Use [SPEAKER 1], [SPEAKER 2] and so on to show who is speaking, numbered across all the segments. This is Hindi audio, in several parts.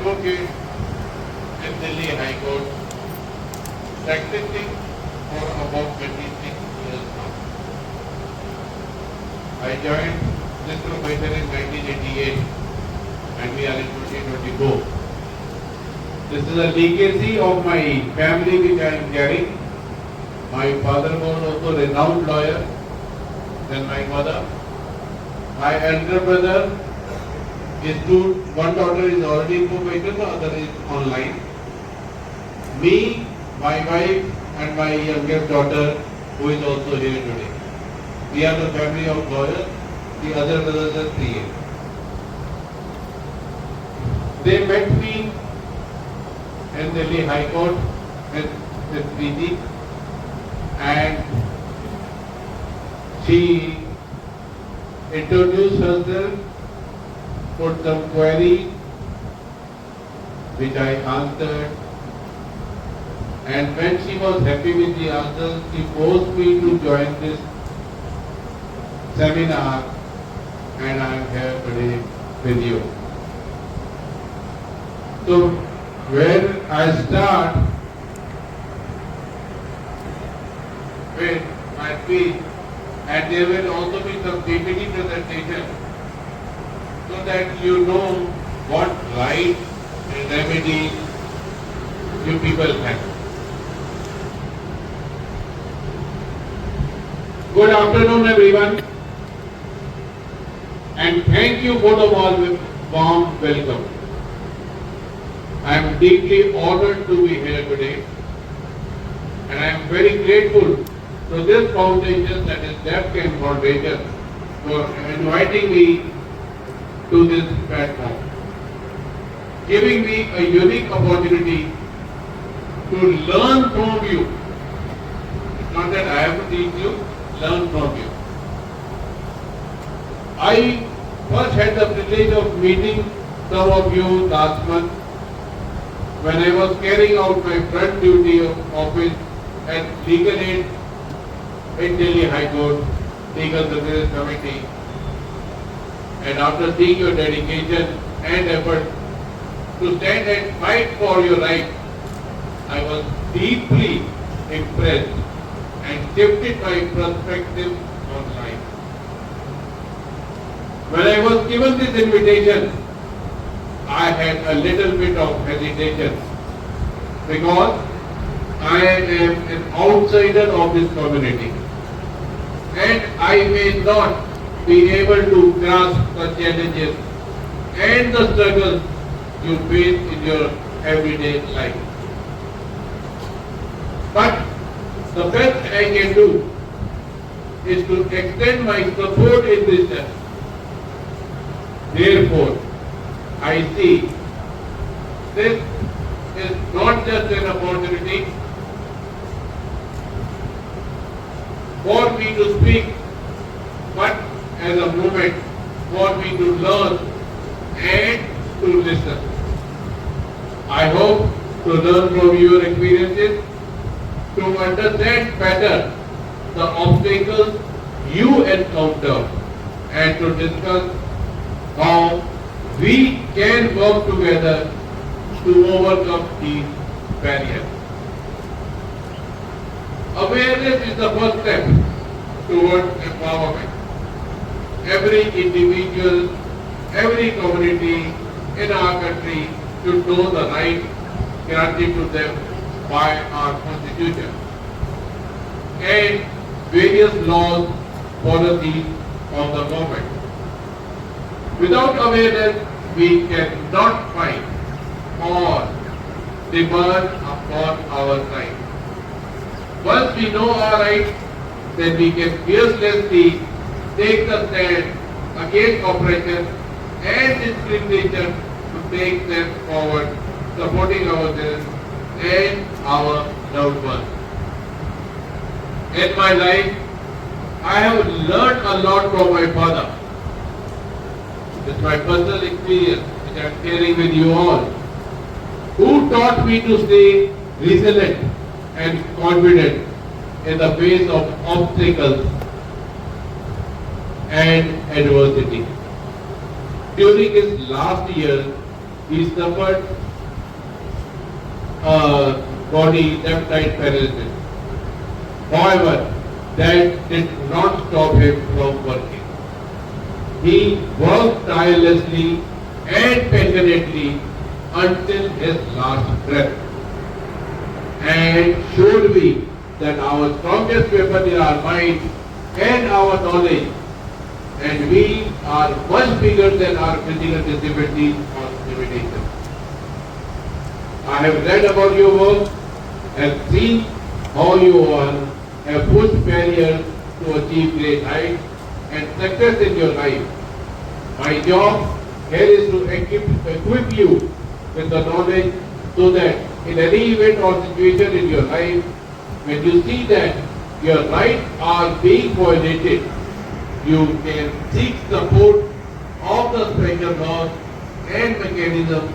[SPEAKER 1] advocate in Delhi High Court, practicing for about 26 years now. I joined this profession in 1988 and we are in 2024. This is a legacy of my family which I am carrying. My father was also a renowned lawyer, then my mother. My elder brother is one daughter is already in profession, the other is online. Me, my wife and my youngest daughter who is also here today. We are the family of lawyers, the other brothers are 3. They met me in Delhi High Court with Preeti, and she introduced herself, put some queries which I answered, and when she was happy with the answers, she forced me to join this seminar, and I am here today with you. So when I start with my speech, and there will also be some PPT presentation so that you know what right and remedy you people have. Good afternoon everyone, and thank you for the warm welcome. I am deeply honored to be here today, and I am very grateful to this foundation, that is DEFCON Foundation, for inviting me to this platform, giving me a unique opportunity to learn from you. It's not that I have to teach you, learn from you. I first had the privilege of meeting some of you last month when I was carrying out my front duty of office at Legal Aid in Delhi High Court, Legal Services Committee. And after seeing your dedication and effort to stand and fight for your rights, I was deeply impressed and shifted my perspective on life. When I was given this invitation, I had a little bit of hesitation because I am an outsider of this community, and I may not be able to grasp the challenges and the struggles you face in your everyday life. But the best I can do is to extend my support in this journey. Therefore, I see this is not just an opportunity for me to speak, but as a moment for me to learn and to listen. I hope to learn from your experiences, to understand better the obstacles you encounter, and to discuss how we can work together to overcome these barriers. Awareness is the first step towards empowerment. Every individual, every community in our country should know the rights granted to them by our Constitution and various laws, policies of the government. Without awareness, we cannot fight or demand upon our rights. Once we know our rights, then we can fearlessly take the stand against oppression and discrimination to take steps forward, supporting ourselves and our loved ones. In my life, I have learned a lot from my father. It's my personal experience which I am sharing with you all, who taught me to stay resilient and confident in the face of obstacles and adversity. During his last year, he suffered body left-right paralysis. However, that did not stop him from working. He worked tirelessly and passionately until his last breath, and showed me that our strongest weapon is our mind and our knowledge, and we are much bigger than our physical disabilities or limitations. I have read about your work and seen how you all have pushed barriers to achieve great heights and success in your life. My job here is to equip you with the knowledge so that in any event or situation in your life, when you see that your rights are being violated, you can seek support of the special laws and mechanisms.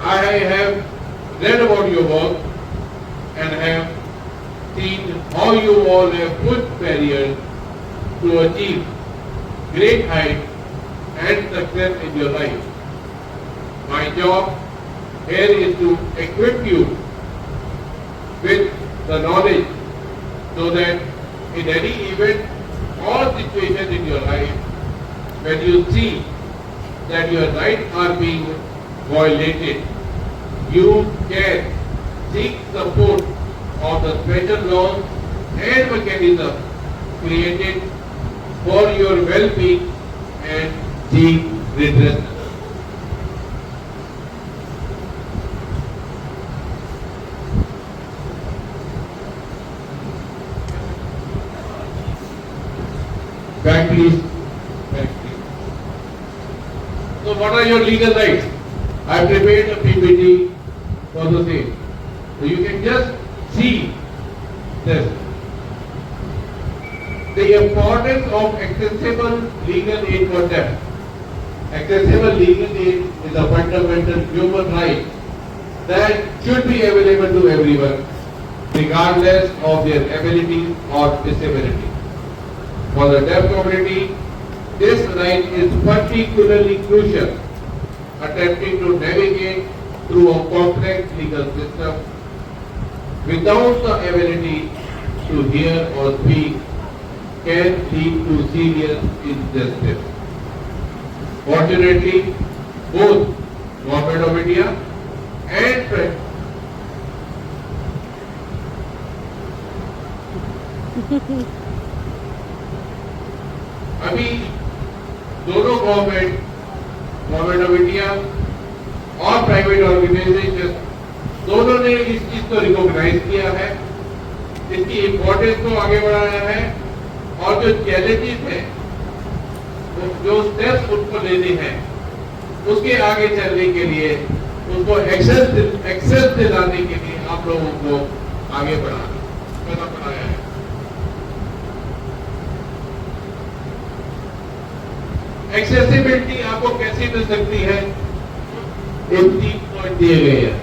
[SPEAKER 1] I have read about your work and have seen how you all have put barriers to achieve great heights and success in your life. My job here is to equip you with the knowledge so that in any event or situation in your life, when you see that your rights are being violated, you can seek support of the special laws and mechanisms created for your well-being and seek redress. Back please. Back please. So what are your legal rights? I prepared a PPT for the same. So you can just see this. The importance of accessible legal aid for deaf. Accessible legal aid is a fundamental human right that should be available to everyone, regardless of their ability or disability. For the deaf community, this right is particularly crucial, attempting to navigate through a complex legal system without the ability to hear or speak can lead to serious injustice. Fortunately, both Government of India and अभी दोनों गवर्नमेंट ऑफ इंडिया और प्राइवेट ऑर्गेनाइजेशन दोनों ने इस चीज को रिकॉग्नाइज किया है, इसकी इम्पोर्टेंस को आगे बढ़ाया है, और जो चैलेंजेस हैं, जो स्टेप्स उनको लेने हैं, उसके आगे चलने के लिए, उनको एक्सेस दिलाने के लिए आप लोगों को आगे बढ़ाया है। एक्सेसिबिलिटी आपको कैसे मिल सकती है? इन 3 पॉइंट दिए गए हैं।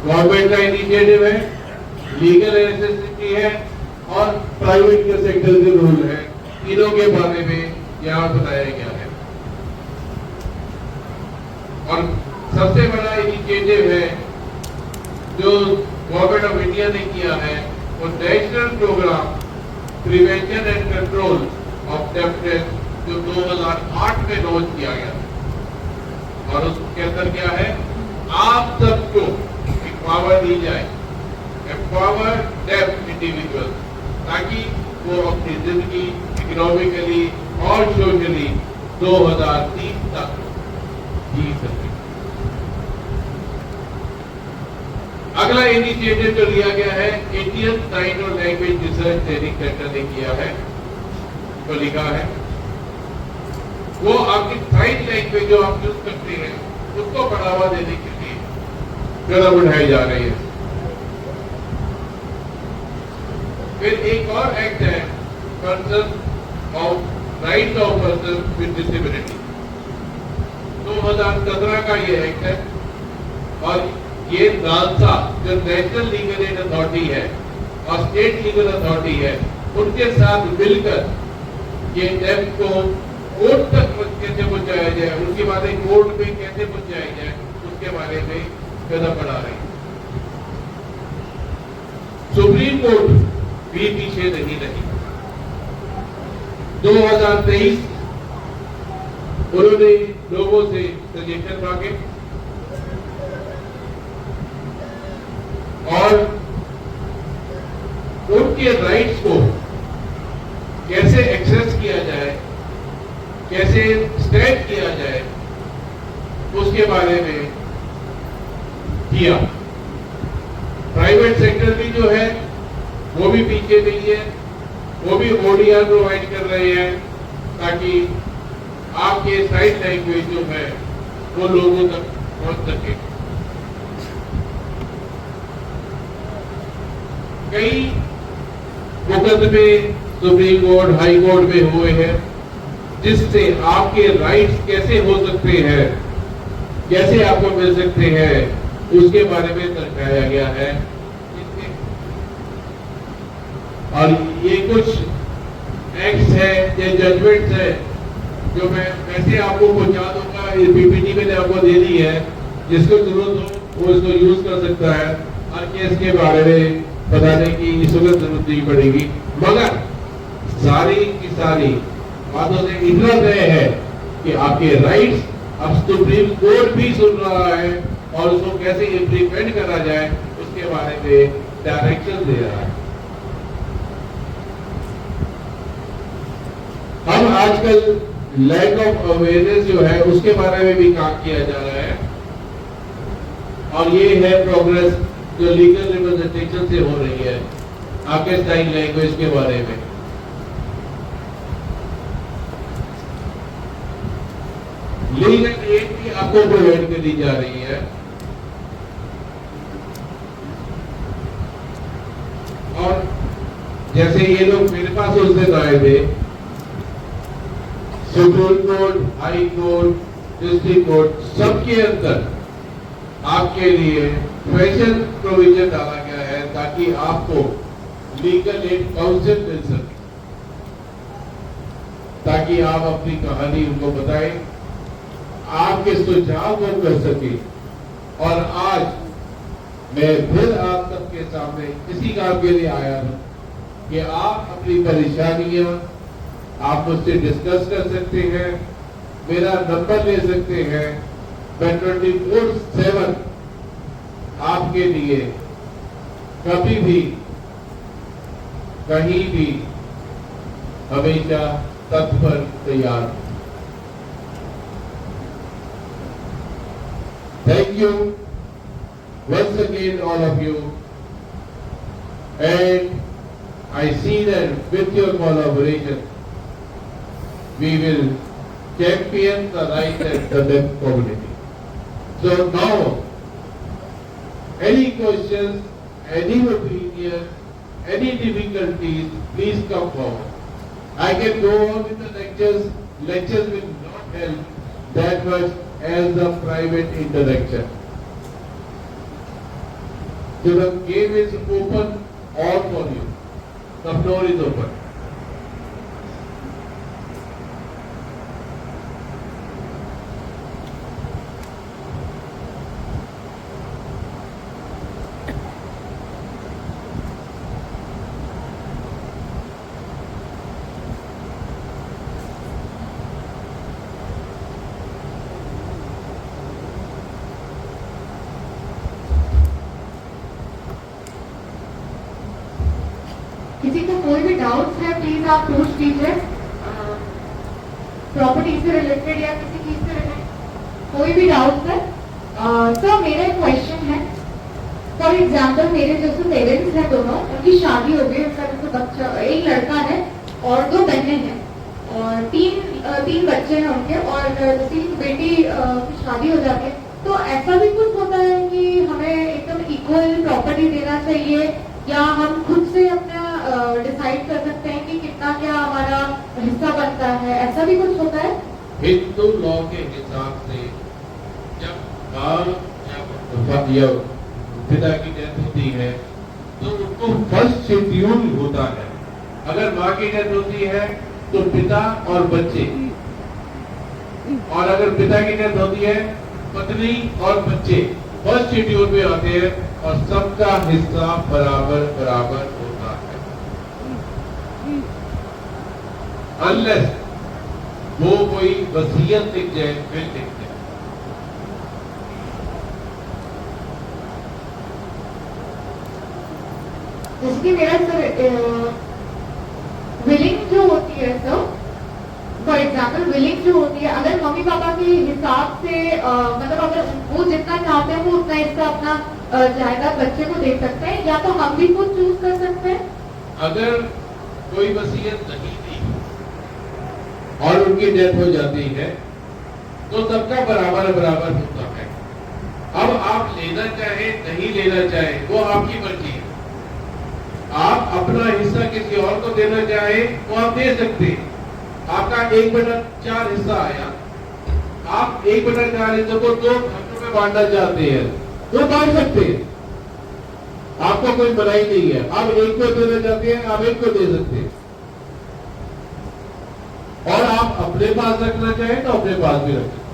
[SPEAKER 1] गवर्नमेंट का इनिशिएटिव है, लीगल नेसेसिटी है और प्राइवेट के सेक्टर के रूल है। तीनों के बारे में यहाँ बताया गया है। और सबसे बड़ा इनिशिएटिव है जो गवर्नमेंट ऑफ इंडिया ने किया है, वो national programme prevention and control of deafness जो 2008 में लॉन्च किया गया, और उसके अंदर क्या है, आप सबको एम्पावर दी जाए, एम्पावर डेफ इंडिविजुअल, ताकि वो अपनी जिंदगी इकोनॉमिकली और सोशली 2030 तक जी सके। अगला इनिशिएटिव जो लिया गया है, इंडियन साइन और लैंग्वेज रिसर्च ट्रेनिंग सेंटर ने किया है, तो लिखा है वो आपकी साइन लैंग्वेज जो आप यूज करते हैं उसको बढ़ावा देने के लिए कदम उठाए जा रहे हैं। फिर एक और एक्ट है, person of right of person with disability, 2017 का ये एक्ट है, और ये नालसा जो नेशनल लीगल एड अथॉरिटी है और स्टेट लीगल अथॉरिटी है, उनके साथ मिलकर ये डेप्थ को कोर्ट तक कैसे पहुंचाया जाए, उसके बातें कोर्ट में कैसे पहुंचाई जाए, उसके बारे में कदम बढ़ा रही है। सुप्रीम कोर्ट भी पीछे नहीं रही। 2023 उन्होंने लोगों से सजेशन मांगे और उनके राइट्स को कैसे एक्सेस किया जाए, कैसे स्टैंड किया जाए, उसके बारे में किया। प्राइवेट सेक्टर भी जो है वो भी पीछे नहीं है, वो भी ओडीआर प्रोवाइड कर रहे हैं ताकि आपके साइड लैंग्वेज जो है वो लोगों तक पहुंच सके। कई मुकदमे सुप्रीम कोर्ट, हाई कोर्ट में हुए हैं जिससे आपके राइट्स कैसे हो सकते हैं, कैसे आपको मिल सकते हैं, उसके बारे में दर्शाया गया है। और ये कुछ एक्ट्स है, ये जजमेंट्स है जो मैं वैसे आपको पहुंचा दूंगा। ये पीपीटी मैंने आपको दे दी है, जिसको जरूरत हो वो इसको यूज कर सकता है। हर केस के बारे में बताने की इस वक्त जरूरत नहीं पड़ेगी, मगर सारी की सारी बातों से इतना तय है कि आपके राइट्स अब सुप्रीम कोर्ट भी सुन रहा है और उसको कैसे इम्प्लीमेंट करा जाए उसके बारे में डायरेक्शन दे रहा है। हम आजकल लैक ऑफ अवेयरनेस जो है उसके बारे में भी काम किया जा रहा है और ये है प्रोग्रेस जो लीगल रिप्रेजेंटेशन से हो रही है आपके साइन लैंग्वेज के बारे में। लीगल एड भी आपको प्रोवाइड करी जा रही है और जैसे ये लोग मेरे पास उस दिन आए थे, supreme court, high court, district court, सबके अंदर आपके लिए स्पेशल प्रोविजन डाला गया है ताकि आपको लीगल एड काउंसिल मिल सके, ताकि आप अपनी कहानी उनको बताएं, आपके सुझाव वो कर सके। और आज मैं फिर आप सबके सामने इसी काम के लिए आया हूं कि आप अपनी परेशानियां आप मुझसे डिस्कस कर सकते हैं, मेरा नंबर ले सकते हैं। मैं 24/7 आपके लिए कभी भी कहीं भी हमेशा तत्पर तैयार हूं। Thank you once again all of you, and I see that with your collaboration we will champion the right and the deaf community. So now any questions, any opinion, any difficulties, please come forward. I can go on with the lectures. Lectures will not help that much as the private interaction. So the game is open all for you. The floor is open.
[SPEAKER 2] किसी को कोई भी डाउट्स है प्लीज आप पूछ लीजिए, प्रॉपर्टी से रिलेटेड या किसी चीज से रिलेटेड कोई भी डाउट्स है। सर मेरा एक क्वेश्चन है, फॉर एग्जाम्पल मेरे जैसे पेरेंट्स हैं दोनों, उनकी शादी हो गई, उनका जैसे बच्चा एक लड़का है और 2 बहनें हैं और तीन बच्चे हैं उनके, और जैसे बेटी की शादी हो जाती है तो ऐसा भी कुछ होता है कि हमें एकदम इक्वल प्रॉपर्टी देना चाहिए या हम खुद से अपना डिसाइड कर सकते हैं कि कितना क्या हमारा हिस्सा बनता है, ऐसा भी कुछ होता है?
[SPEAKER 1] हिंदू लॉ के हिसाब से जब बाल या पिता की डेथ होती है तो उनको फर्स्ट शेड्यूल होता है। अगर माँ की डेथ होती है तो पिता और बच्चे, और अगर पिता की डेथ होती है पत्नी और बच्चे फर्स्ट शेड्यूल में आते हैं और सबका हिस्सा बराबर बराबर होता है, अनलेस वो कोई वसीयत लिख जाए फिर लिखते हैं।
[SPEAKER 2] जैसे कि मेरा सर विलिंग जो होती है सर, फॉर एग्जाम्पल विलिंग जो होती है, अगर मम्मी पापा के हिसाब से मतलब अगर वो जितना चाहते हैं वो उतना हिस्सा अपना जायदाद बच्चे को दे सकते हैं, या तो हम भी खुद चूज कर सकते हैं।
[SPEAKER 1] अगर कोई वसीयत नहीं थी और उनकी डेथ हो जाती है तो सबका बराबर बराबर होता है। अब आप लेना चाहे नहीं लेना चाहे वो आपकी मर्जी है। आप अपना हिस्सा किसी और को देना चाहे वो आप दे सकते हैं। आपका 1/4 हिस्सा आया, आप 1/4 हिस्से को 2 भागों में बांटना चाहते हैं तो बांट सकते हैं, आपको कोई मनाही नहीं है। आप एक को देना चाहते हैं आप एक को दे सकते हैं, और आप अपने पास रखना चाहें तो अपने पास भी रखें।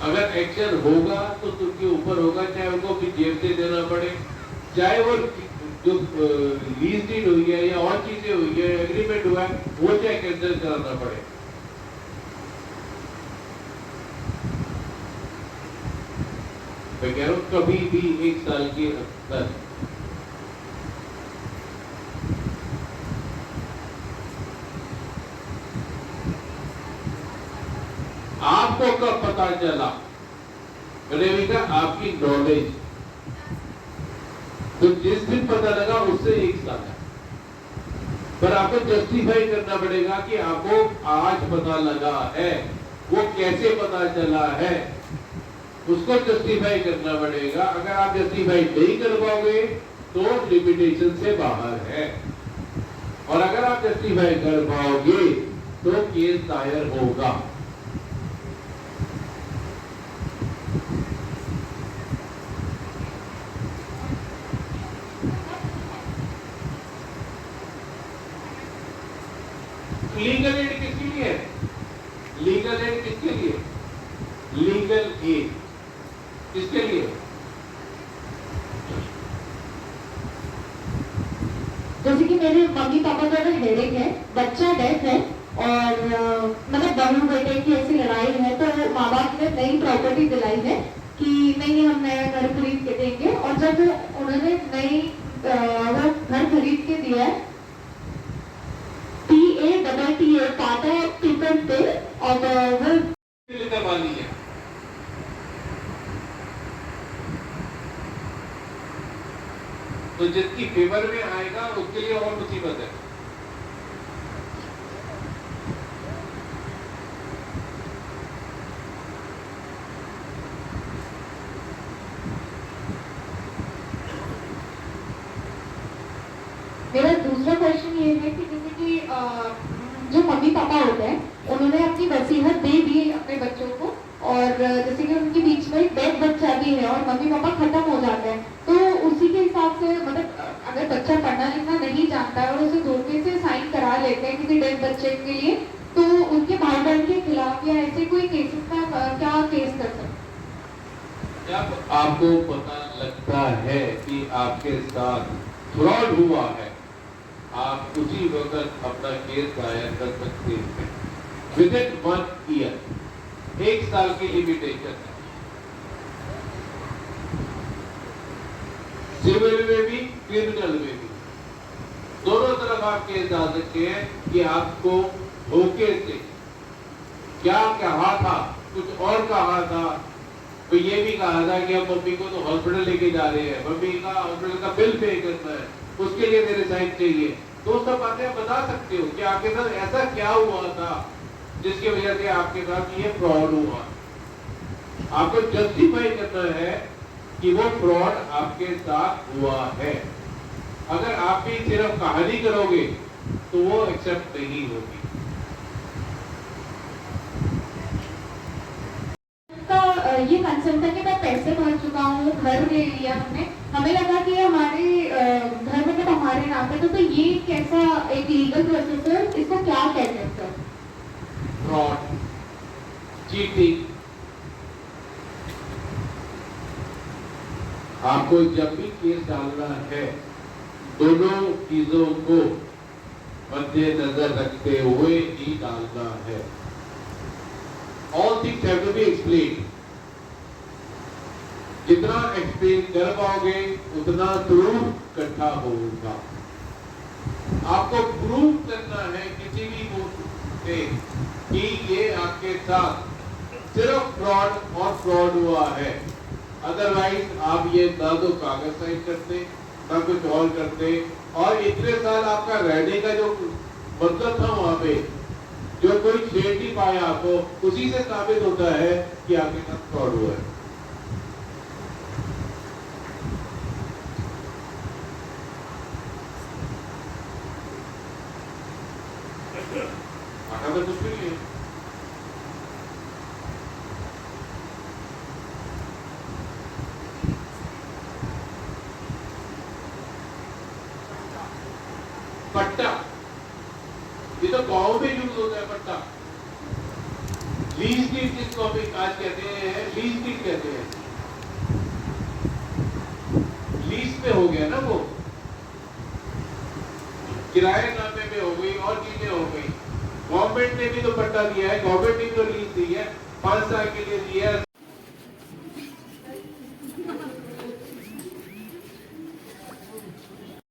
[SPEAKER 1] अगर एक्शन होगा तो तुमके ऊपर होगा, चाहे उनको भी जेब से देना पड़े, चाहे वो जो लीज डीड हुई है या और चीजें हुई है, एग्रीमेंट हुआ है, वो चाहे कैंसिल कराना पड़े। मैं कह रहा हूं कभी भी 1 साल के अंदर आपको कब पता चला, रेविका आपकी नॉलेज, तो जिस दिन पता लगा उससे 1 साल है, पर आपको जस्टिफाई करना पड़ेगा कि आपको आज पता लगा है, वो कैसे पता चला है, उसको जस्टिफाई करना पड़ेगा। अगर आप जस्टिफाई नहीं कर पाओगे तो लिमिटेशन से बाहर है, और अगर आप जस्टिफाई कर पाओगे तो केस दायर होगा। लीगल एड किसके लिए है? लीगल एड किसके लिए? लीगल एड किसके लिए?
[SPEAKER 2] जैसे कि मेरे मम्मी पापा का अगर हेडेक है, बच्चा डेथ है और मतलब बहू बेटे की ऐसी लड़ाई है, तो माँ बाप ने नई प्रॉपर्टी दिलाई है कि नहीं हम नया घर खरीद के देंगे, और जब उन्होंने नई वो घर खरीद के दिया है, PATTA टाटा पीपल पे, और वो
[SPEAKER 1] वाली है। तो जिसकी फेवर में आएगा उसके लिए और मुसीबत है।
[SPEAKER 2] मेरा दूसरा क्वेश्चन ये है कि जैसे कि जो मम्मी पापा होते हैं उन्होंने अपनी वसीयत दे दी अपने बच्चों को, और जैसे कि उनके बीच में एक डेथ बच्चा भी है और मम्मी पापा खत्म हो जाते हैं, तो उसी के हिसाब से मतलब अगर बच्चा पढ़ना लिखना नहीं जानता है और उसे धोखे से साइन करा लेते हैं किसी डेथ बच्चे के लिए, तो उनके भाई बहन के खिलाफ या ऐसे कोई केसेस का क्या केस कर सकते?
[SPEAKER 1] जब आपको पता लगता है कि आपके साथ फ्रॉड हुआ है, आप उसी वक्त अपना केस दायर कर सकते हैं विद इन 1 ईयर। 1 साल की लिमिटेशन है, सिविल में भी क्रिमिनल में भी, दोनों तरफ आप केस डाल सकते हैं कि आपको धोखे से क्या कहा था, कुछ और कहा था। तो ये भी कहा था कि हम मम्मी को तो हॉस्पिटल लेके जा रहे हैं, मम्मी का हॉस्पिटल का बिल पे करना है, उसके लिए मेरे साइन चाहिए। तो सब बातें आप बता सकते हो कि आपके साथ ऐसा क्या हुआ था जिसकी वजह से आपके साथ ये फ्रॉड हुआ। आपको जस्टिफाई करना है कि वो फ्रॉड आपके साथ हुआ है। अगर आप भी सिर्फ कहानी करोगे तो वो एक्सेप्ट नहीं होगी।
[SPEAKER 2] ये कंसर्न था कि मैं पैसे भर चुका हूँ, घर ले लिया हमने, हमें लगा कि ये हमारे घर मतलब हमारे नाम पे, तो ये कैसा एक लीगल प्रोसेस है, इसको क्या कहते हैं सर?
[SPEAKER 1] Fraud, cheating. आपको जब भी केस डालना है दोनों चीजों को मद्देनजर रखते हुए ही डालना है। All things have to be explained. जितना एक्सप्लेन कर पाओगे उतना प्रूफ इकट्ठा होगा। आपको प्रूव करना है किसी भी कोर्ट में कि ये आपके साथ सिर्फ फ्रॉड और फ्रॉड हुआ है। अदरवाइज आप ये ना तो कागज साइन करते ना कुछ और करते, और इतने साल आपका रहने का जो मतलब था वहां पे, जो कोई छेड़ नहीं पाया आपको, उसी से साबित होता है कि आपके साथ फ्रॉड हुआ है। आखिर तो कुछ भी नहीं है। पट्टा, ये तो गांव में यूज होता है पट्टा। लीज डीड जिसको अभी आज कहते हैं, लीज डीड कहते हैं। लीज पे हो गया ना वो, किराए नामे में हो गई और चीजें हो गई। गवर्नमेंट ने भी तो पट्टा दिया है, गवर्नमेंट ने भी तो लीज दी है, 5 साल के लिए दिया है।